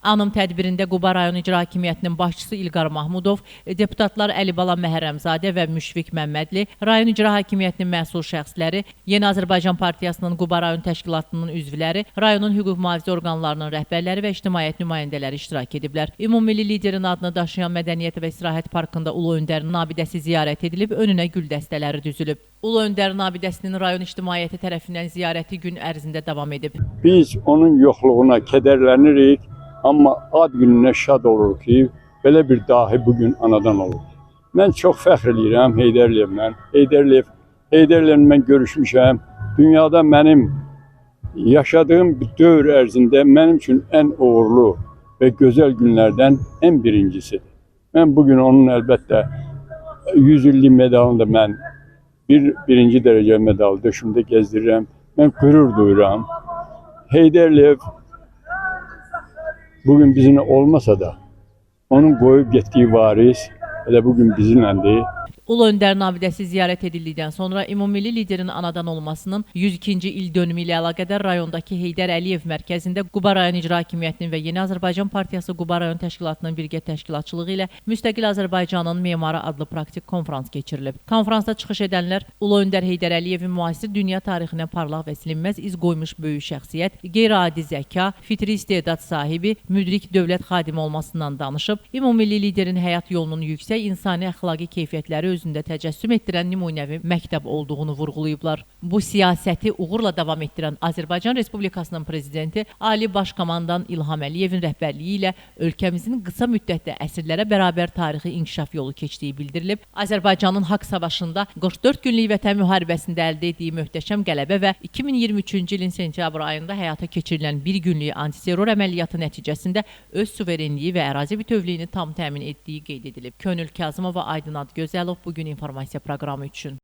Anım tədbirində Quba rayon İcra Hakimiyyətinin başçısı İlqar Mahmudov, deputatlar Əlibala Məhərrəmzadə və Müşfiq Məmmədli, rayon İcra Hakimiyyətinin məsul şəxsləri, Yeni Azərbaycan Partiyasının Quba rayon təşkilatının üzvləri, rayonun hüquq mühafizə orqanlarının rəhbərləri və ictimaiyyət nümayəndələri iştirak ediblər. Ümummilli liderin adını daşıyan Mədəniyyət və İstirahət Parkında Ulu Öndərin abidəsi ziyarət edilib, önünə gül dəstələri düzülüb. Ulu Öndərin abidəsinin rayon ictimaiyyəti tərəfindən ziyarəti gün ərzində davam edib. Biz onun yoxluğuna kədərlənirik. Amma ad gününə şad olur ki, belə bir dahi bugün anadan olur. Mən çox fəxr edirəm Heydərliyevlə. Heydərliyevlə mən görüşmüşəm. Dünyada mənim yaşadığım dövr ərzində mənim üçün ən uğurlu və gözəl günlərdən ən birincisidir. Mən bugün onun əlbəttə 100 illik medalını da mən birinci dərəcə medalı döşümdə gəzdirirəm. Mən qürur duyuram. Heydərliyev bugün bizimle olmasa da onun qoyub getdiyi varis elə bugün bizimlədir. Ulu Öndərin abidəsi ziyarət edildikdən sonra ümummilli liderin anadan olmasının 102-ci il dönümü ilə əlaqədar rayondakı Heydər Əliyev mərkəzində Quba rayon İcra Hakimiyyətinin və Yeni Azərbaycan Partiyası Quba rayon təşkilatının birgə təşkilatçılığı ilə Müstəqil Azərbaycanın memarı adlı praktik konfrans keçirilib. Konfransda çıxış edənlər Ulu Öndər Heydər Əliyevin müasir dünya tarixinə parlaq və silinməz iz qoymuş böyük şəxsiyyət, qeyri-adi zəka, fitri istedad sahibi, müdrik dövlət xadimi olmasından danışıb, ümummilli liderin həyat yolunun yüksək insani əxlaqi keyfiyyətləri özündə təcəssüm etdirən nümunəvi məktəb olduğunu vurğulayıblar. Bu siyasəti uğurla davam etdirən Azərbaycan Respublikasının prezidenti Ali Baş Komandan İlham Əliyevin rəhbərliyi ilə ölkəmizin qısa müddətdə əsrlərə bərabər tarixi inkişaf yolu keçdiyi bildirilib. Azərbaycanın haqq savaşında 44 günlük Vətən müharibəsində əldə etdiyi möhtəşəm qələbə və 2023-cü ilin sentyabr ayında həyata keçirilən bir günlük antiterror əməliyyatı nəticəsində öz suverenliyi və ərazi bütövlüyünü tam təmin etdiyi qeyd edilib. Könül Kazımova, Aydın Adgözəlov bugün informasiya proqramı üçün.